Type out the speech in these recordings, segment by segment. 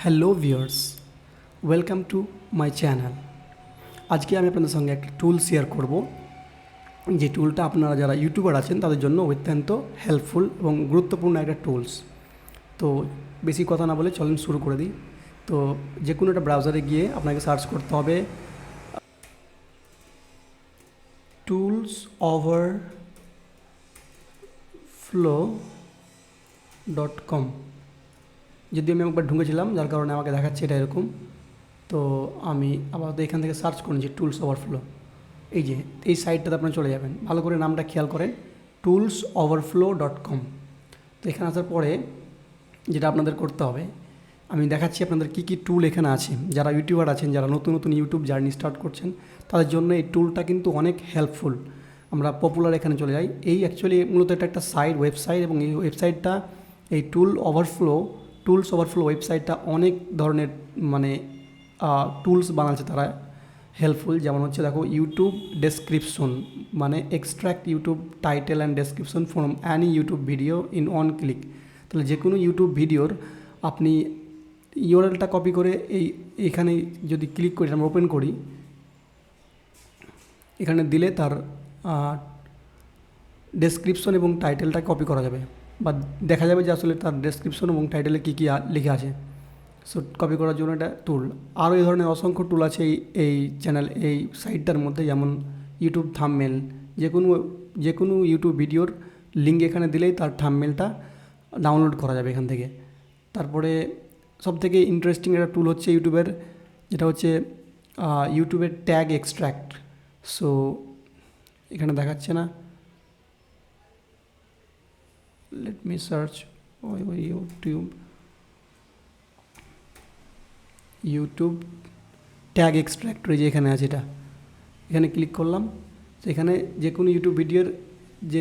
Hello viewers, welcome to my channel. আজকে আমি আপনাদের সঙ্গে একটা টুল শেয়ার করব, যে টুলটা আপনারা যারা ইউটিউবার আছেন তাদের জন্য অত্যন্ত হেল্পফুল এবং গুরুত্বপূর্ণ একটা টুলস। তো বেশি কথা না বলে চলুন শুরু করে দিই। তো যে কোনো একটা ব্রাউজারে গিয়ে আপনাকে সার্চ করতে হবে টুলস overflow.com। যদি আমি একবার ঢুকেছিলাম, যার কারণে আমাকে দেখাচ্ছে এটা এরকম। তো আমি আপাতত এখান থেকে সার্চ করুন যে টুলস ওভারফ্লো। এই যে এই সাইটটাতে আপনারা চলে যাবেন, ভালো করে নামটা খেয়াল করেন, toolsoverflow.com। তো এখানে আসার পরে যেটা আপনাদের করতে হবে, আমি দেখাচ্ছি আপনাদের কী কী টুল এখানে আছে। যারা ইউটিউবার আছেন, যারা নতুন নতুন ইউটিউব জার্নি স্টার্ট করছেন, তাদের জন্য এই টুলটা কিন্তু অনেক হেল্পফুল। আমরা পপুলার এখানে চলে যাই। এই অ্যাকচুয়ালি মূলত এটা একটা ওয়েবসাইট, এবং এই ওয়েবসাইটটা এই টুলস ওভারফ্লো ওয়েবসাইটটা অনেক ধরনের টুলস বানাচ্ছে তারা হেল্পফুল। যেমন হচ্ছে দেখো, ইউটিউব ডেসক্রিপশন, মানে extract YouTube title and description from Annie YouTube video in on click. তাহলে যে কোনো ইউটিউব ভিডিওর আপনি ইউআরএলটা কপি করে এইখানে যদি ক্লিক করি, আমরা ওপেন করি, এখানে দিলে তার ডেসক্রিপশন এবং টাইটেলটা কপি করা যাবে, বা দেখা যাবে যে আসলে তার ডেসক্রিপশন এবং টাইটেলে কী কী লিখে আছে। সো কপি করার জন্য এটা টুল। আরও এই ধরনের অসংখ্য টুল আছে এই এই সাইটটার মধ্যে, যেমন ইউটিউব থাম্বনেল। যে কোনো ইউটিউব ভিডিওর লিঙ্ক এখানে দিলেই তার থাম্বনেলটা ডাউনলোড করা যাবে এখান থেকে। তারপরে সবথেকে ইন্টারেস্টিং একটা টুল হচ্ছে ইউটিউবের, যেটা হচ্ছে ইউটিউবের ট্যাগ এক্সট্র্যাক্ট। সো এখানে দেখাচ্ছে না, let me search YouTube tag extractor, যে এখানে আছে, এখানে ক্লিক করলাম। তো এখানে যে কোনো ইউটিউব ভিডিওর যে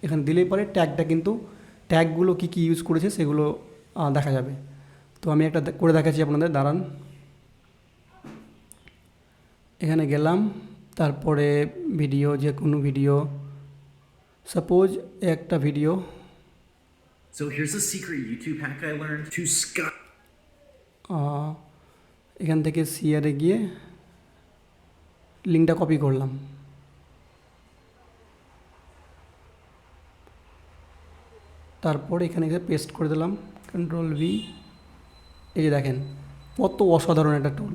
এখানে দিলেই পরে ট্যাগটা, কিন্তু ট্যাগগুলো কী কী ইউজ করেছে সেগুলো দেখা যাবে। তো আমি একটা করে দেখাচ্ছি আপনাদের, দাঁড়ান। এখানে গেলাম, তারপরে ভিডিও, যে কোনো ভিডিও, সাপোজ একটা video. So here's a secret YouTube hack I learned to এখান থেকে শেয়ারে গিয়ে লিঙ্কটা কপি করলাম, তারপর এখানে পেস্ট করে দিলাম, Ctrl+V। এই যে দেখেন কত অসাধারণ একটা টুল,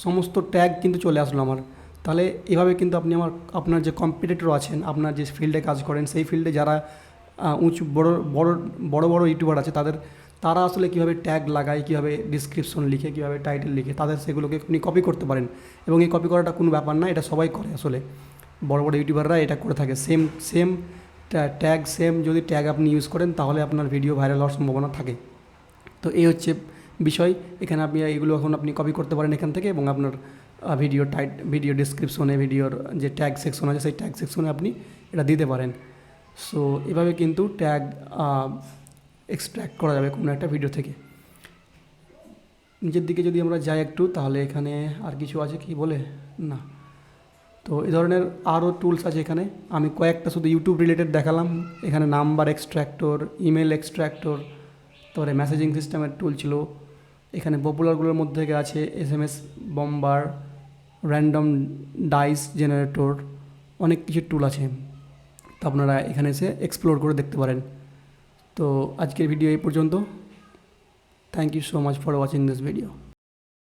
সমস্ত ট্যাগ কিন্তু চলে আসলো আমার। তাহলে এভাবে কিন্তু আপনি আপনার যে কম্পিটিটর আছেন, আপনার যে ফিল্ডে কাজ করেন, সেই ফিল্ডে যারা বড় বড় ইউটিউবার আছে, তারা আসলে কীভাবে ট্যাগ লাগায়, কীভাবে ডিসক্রিপশন লিখে, কীভাবে টাইটেল লিখে, তাদের সেগুলোকে আপনি কপি করতে পারেন। এবং এই কপি করাটা কোনো ব্যাপার না, এটা সবাই করে আসলে, বড় বড় ইউটিউবাররা এটা করে থাকে। সেম যদি ট্যাগ আপনি ইউজ করেন, তাহলে আপনার ভিডিও ভাইরাল হওয়ার সম্ভাবনা থাকে। তো এই হচ্ছে বিষয়। এখানে এগুলো এখন আপনি কপি করতে পারেন এখান থেকে, এবং আপনার ভিডিও ডিসক্রিপশনে, ভিডিওর যে ট্যাগ সেকশন আছে, সেই ট্যাগ সেকশনে আপনি এটা দিতে পারেন। সো এভাবে কিন্তু ট্যাগ এক্সট্র্যাক্ট করা যাবে কোনো একটা ভিডিও থেকে। নিচের দিকে যদি আমরা যাই একটু, তাহলে এখানে আর কিছু আছে কি বলে না। তো এই ধরনের আরও টুলস আছে এখানে, আমি কয়েকটা শুধু ইউটিউব রিলেটেড দেখালাম। এখানে নাম্বার এক্সট্র্যাক্টর, ইমেল এক্সট্র্যাক্টর, তারপরে মেসেজিং সিস্টেমের টুল ছিল। এখানে পপুলারগুলোর মধ্যে থেকে আছে SMS bomber, random dice generator, অনেক কিছু টুল আছে। তো আপনারা এখানে এসে এক্সপ্লোর করে দেখতে পারেন। তো আজকের ভিডিও এই পর্যন্ত। Thank you so much for watching this video.